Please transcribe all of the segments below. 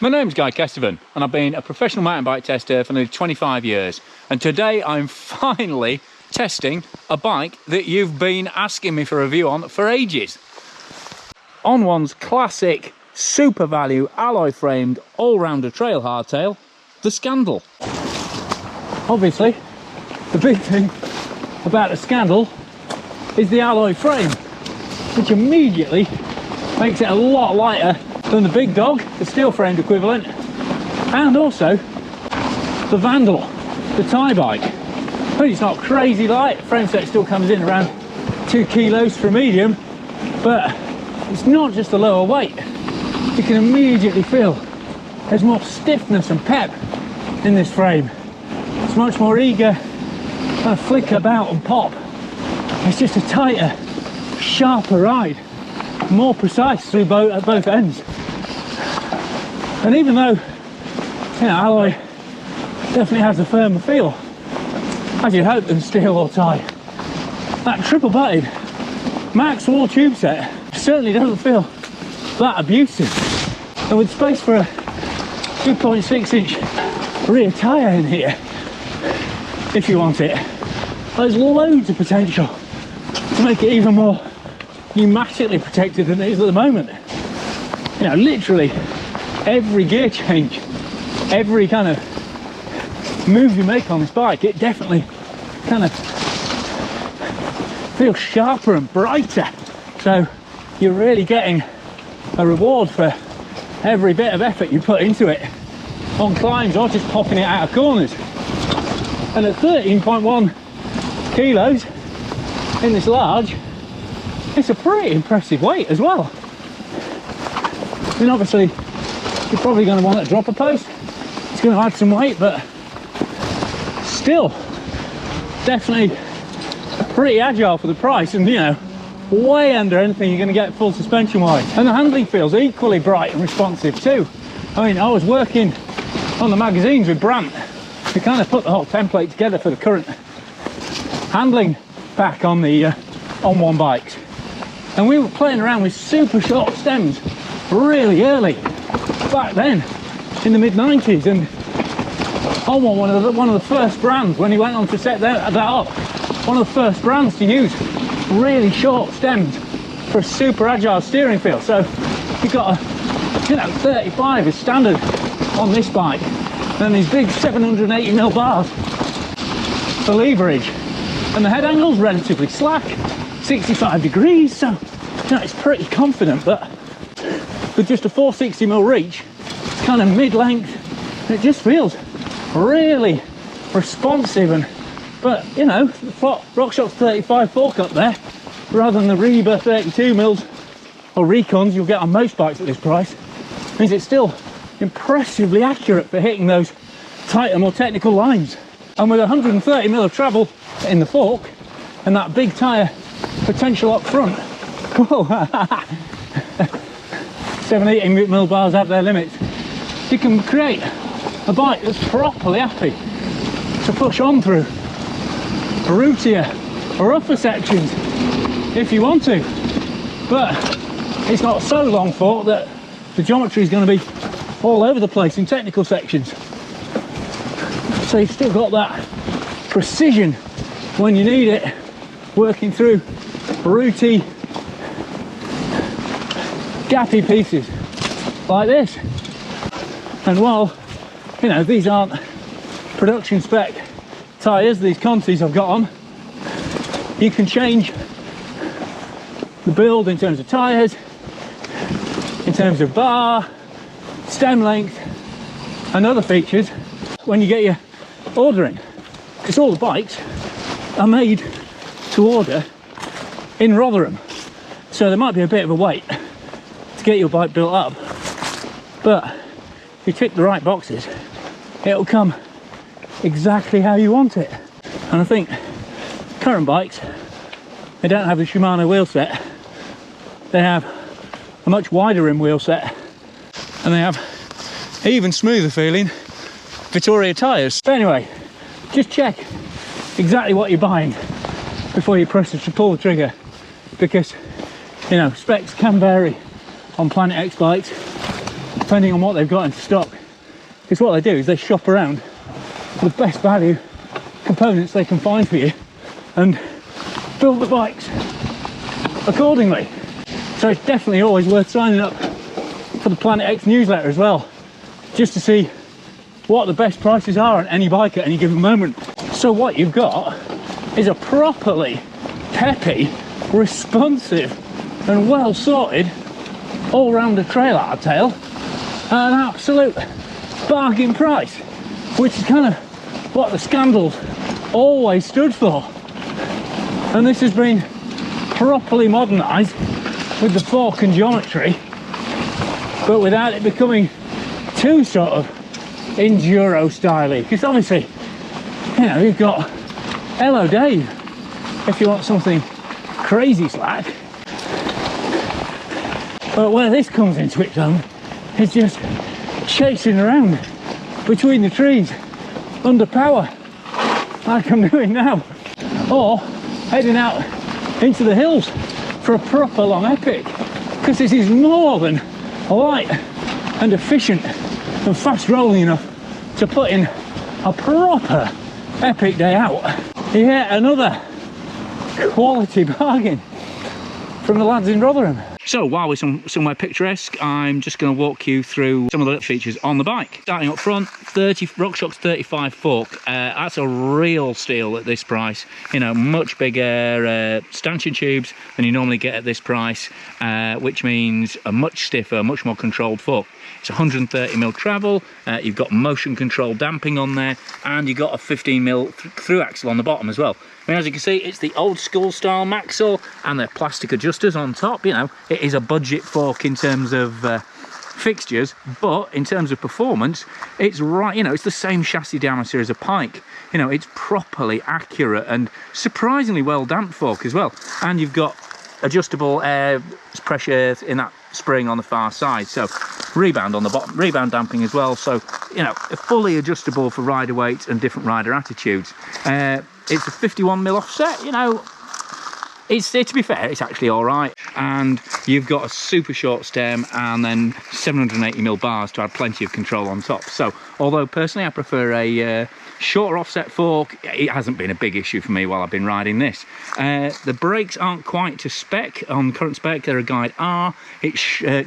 My name's Guy Kesteven and I've been a professional mountain bike tester for nearly 25 years. And today I'm finally testing a bike that you've been asking me for a review on for ages. On one's classic super value alloy framed all-rounder trail hardtail, the Scandal. Obviously, the big thing about the Scandal is the alloy frame, which immediately makes it a lot lighter than the big dog, the steel framed equivalent, and also the Vandal, the Thai bike. I mean, it's not crazy light, frame set still comes in around 2 kilos for medium, but it's not just the lower weight. You can immediately feel there's more stiffness and pep in this frame. It's much more eager, kind of flick about and pop. It's just a tighter, sharper ride, more precise through at both ends. And even though, you know, alloy definitely has a firmer feel, as you'd hope, than steel or Thai, that triple butted max wall tube set certainly doesn't feel that abusive. And with space for a 2.6 inch rear tyre in here, if you want it, there's loads of potential to make it even more pneumatically protected than it is at the moment. You know, literally every gear change, every kind of move you make on this bike, it definitely kind of feels sharper and brighter. So you're really getting a reward for every bit of effort you put into it on climbs or just popping it out of corners. And at 13.1 kilos in this large, it's a pretty impressive weight as well. I mean, obviously you're probably going to want to drop a post, it's going to add some weight, but still definitely pretty agile for the price, and you know, way under anything you're going to get full suspension wise. And the handling feels equally bright and responsive too. I mean, I was working on the magazines with Brandt to kind of put the whole template together for the current handling pack on the on-one bikes, and we were playing around with super short stems really early back then in the mid-90s, and On-one, one of the first brands, when he went on to set that up, one of the first brands to use really short stems for a super agile steering feel. So you've got a, you know, 35 is standard on this bike, and these big 780mm bars for leverage, and the head angle's relatively slack, 65 degrees, so you know, it's pretty confident. But with just a 460mm reach, it's kind of mid-length, and it just feels really responsive. And but you know, the RockShox 35 fork up there rather than the Reba 32mm or Recons you'll get on most bikes at this price means it's still impressively accurate for hitting those tighter, more technical lines. And with 130mm of travel in the fork and that big tyre potential up front, whoa, 780mm bars have their limits. You can create a bike that's properly happy to push on through rootier or rougher sections if you want to, but it's not so long fork that the geometry is going to be all over the place in technical sections. So you've still got that precision when you need it, working through rooty, gappy pieces like this. And while, you know, these aren't production spec tyres, these Contis I've got on, you can change the build in terms of tyres, in terms of bar, stem length and other features when you get your ordering, because all the bikes are made to order in Rotherham, so there might be a bit of a wait to get your bike built up, but if you tick the right boxes it'll come exactly how you want it. And I think current bikes, they don't have the Shimano wheel set, they have a much wider rim wheel set, and they have even smoother feeling Vittoria tyres. But anyway, just check exactly what you're buying before you press to pull the trigger, because you know, specs can vary on Planet X bikes, depending on what they've got in stock. Because what they do is they shop around for the best value components they can find for you and build the bikes accordingly. So it's definitely always worth signing up for the Planet X newsletter as well, just to see what the best prices are on any bike at any given moment. So what you've got is a properly peppy, responsive and well sorted all-rounder trail hardtail at an absolute bargain price, which is kind of what the Scandals always stood for. And this has been properly modernised with the fork and geometry, but without it becoming too sort of enduro styly. Because obviously, you know, you've got Hello Dave if you want something crazy slack. But where this comes into its own is just chasing around between the trees under power, like I'm doing now, or heading out into the hills for a proper long epic, because this is more than light and efficient and fast rolling enough to put in a proper epic day out. Yet another quality bargain from the lads in Rotherham. So while we're somewhere picturesque, I'm just going to walk you through some of the features on the bike. Starting up front, RockShox 35 fork. That's a real steal at this price. You know, much bigger stanchion tubes than you normally get at this price, which means a much stiffer, much more controlled fork. It's 130mm travel, you've got motion control damping on there, and you've got a 15mm through axle on the bottom as well. I mean, as you can see, it's the old school style Maxell, and they're plastic adjusters on top. You know, it is a budget fork in terms of fixtures, but in terms of performance, it's right, you know, it's the same chassis diameter as a Pike. You know, it's properly accurate and surprisingly well damped fork as well. And you've got adjustable air pressure in that spring on the far side, so rebound on the bottom, rebound damping as well, so you know, fully adjustable for rider weights and different rider attitudes. It's a 51mm offset, you know, it's, to be fair, it's actually all right. And you've got a super short stem and then 780mm bars to add plenty of control on top. So although personally I prefer a shorter offset fork, it hasn't been a big issue for me while I've been riding this. The brakes aren't quite to spec on current spec, they're a Guide R. It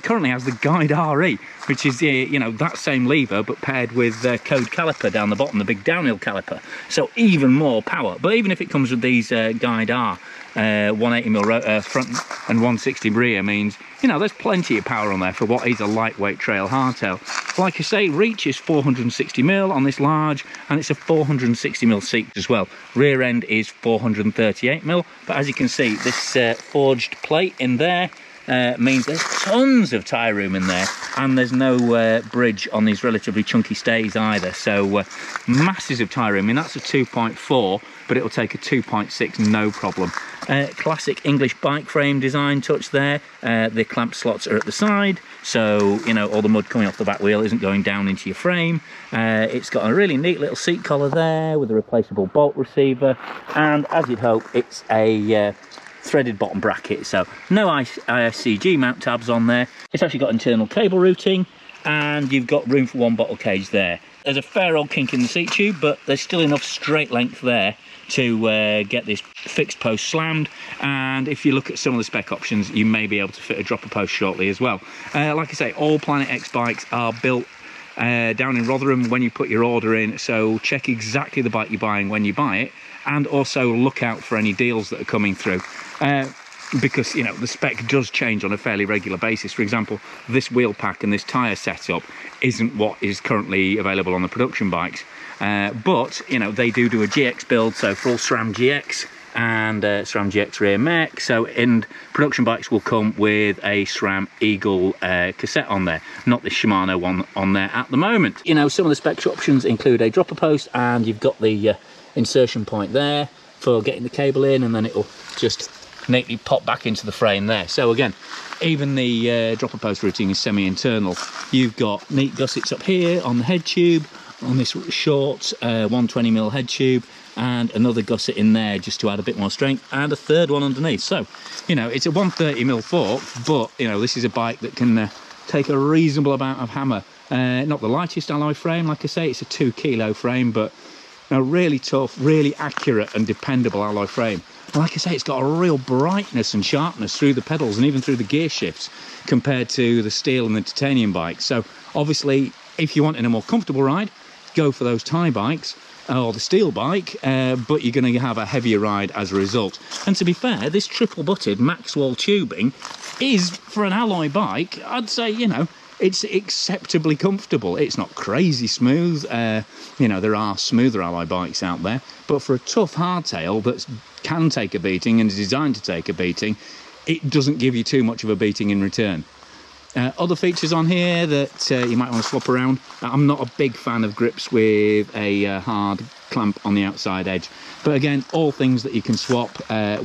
currently has the Guide RE, which is you know, that same lever but paired with the code caliper down the bottom, the big downhill caliper, so even more power. But even if it comes with these Guide R 180mm front and 160 rear, means, you know, there's plenty of power on there for what is a lightweight trail hardtail. Like I say, reach is 460mm on this large, and it's a 460mm seat as well. Rear end is 438mm, but as you can see, this forged plate in there means there's tons of tyre room in there, and there's no bridge on these relatively chunky stays either, so masses of tyre room. I mean, that's a 2.4, but it'll take a 2.6 no problem. Classic English bike frame design touch there. The clamp slots are at the side, so you know, all the mud coming off the back wheel isn't going down into your frame. It's got a really neat little seat collar there with a replaceable bolt receiver, and as you'd hope, it's a threaded bottom bracket, so no ISCG mount tabs on there. It's actually got internal cable routing, and you've got room for one bottle cage there. There's a fair old kink in the seat tube, but there's still enough straight length there to get this fixed post slammed, and if you look at some of the spec options, you may be able to fit a dropper post shortly as well. Like I say, all Planet X bikes are built down in Rotherham when you put your order in, so check exactly the bike you're buying when you buy it, and also look out for any deals that are coming through, because you know, the spec does change on a fairly regular basis. For example, this wheel pack and this tyre setup isn't what is currently available on the production bikes, but you know, they do a GX build, so full SRAM GX and SRAM GX rear mech, so in production bikes will come with a SRAM Eagle cassette on there, not the Shimano one on there at the moment. You know, some of the spec options include a dropper post, and you've got the insertion point there for getting the cable in, and then it'll just neatly pop back into the frame there. So again, even the dropper post routing is semi-internal. You've got neat gussets up here on the head tube, on this short 120mm head tube, and another gusset in there just to add a bit more strength, and a third one underneath. So you know, it's a 130mm fork, but you know, this is a bike that can take a reasonable amount of hammer. Not the lightest alloy frame, like I say, it's a 2 kilo frame, but a really tough, really accurate and dependable alloy frame. And like I say, it's got a real brightness and sharpness through the pedals and even through the gear shifts compared to the steel and the titanium bikes. So obviously, if you want in a more comfortable ride, go for those Thai bikes or the steel bike, but you're going to have a heavier ride as a result. And to be fair, this triple butted Maxwell tubing is, for an alloy bike, I'd say, you know, it's acceptably comfortable. It's not crazy smooth. You know, there are smoother alloy bikes out there, but for a tough hardtail that can take a beating and is designed to take a beating, it doesn't give you too much of a beating in return. Other features on here that you might want to swap around. I'm not a big fan of grips with a hard clamp on the outside edge, but again, all things that you can swap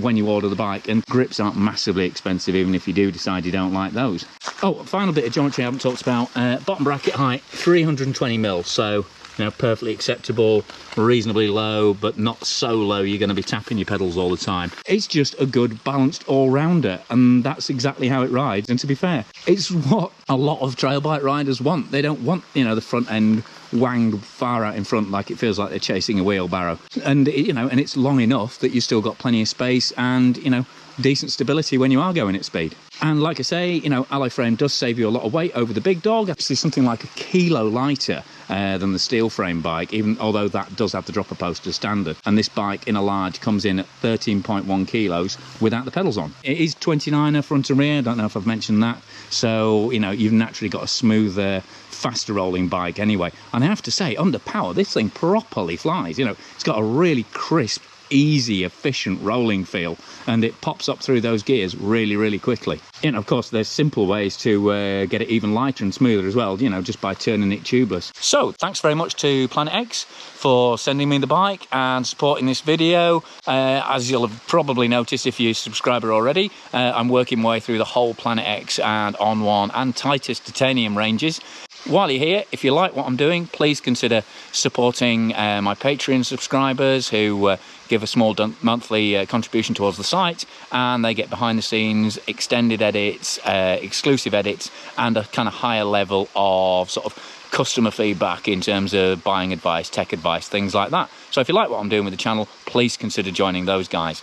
when you order the bike, and grips aren't massively expensive even if you do decide you don't like those. Oh, final bit of geometry I haven't talked about. Bottom bracket height 320mm, so you know, perfectly acceptable, reasonably low, but not so low you're going to be tapping your pedals all the time. It's just a good balanced all-rounder, and that's exactly how it rides. And to be fair, it's what a lot of trail bike riders want. They don't want, you know, the front end wanged far out in front like it feels like they're chasing a wheelbarrow. And you know, and it's long enough that you still got plenty of space and, you know, decent stability when you are going at speed. And like I say, you know, alloy frame does save you a lot of weight over the big dog. Actually something like a kilo lighter than the steel frame bike, even although that does have the dropper post as standard. And this bike in a large comes in at 13.1 kilos without the pedals on. It is 29er front and rear, I don't know if I've mentioned that. So, you know, you've naturally got a smoother, faster rolling bike anyway. And I have to say, under power, this thing properly flies. You know, it's got a really crisp, easy, efficient rolling feel, and it pops up through those gears really, really quickly. You know, of course, there's simple ways to get it even lighter and smoother as well, you know, just by turning it tubeless. So, thanks very much to Planet X for sending me the bike and supporting this video. As you'll have probably noticed if you're a subscriber already, I'm working my way through the whole Planet X and On One and Titus titanium ranges. While you're here, if you like what I'm doing, please consider supporting my Patreon subscribers who give a small monthly contribution towards the site, and they get behind the scenes, extended edits, exclusive edits, and a kind of higher level of sort of customer feedback in terms of buying advice, tech advice, things like that. So if you like what I'm doing with the channel, please consider joining those guys.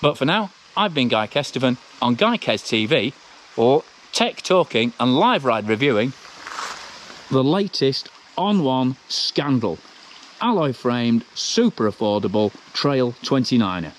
But for now, I've been Guy Kesteven on Guy Kes TV, or tech talking and live ride reviewing the latest On One scandal. Alloy framed, super affordable Trail 29er.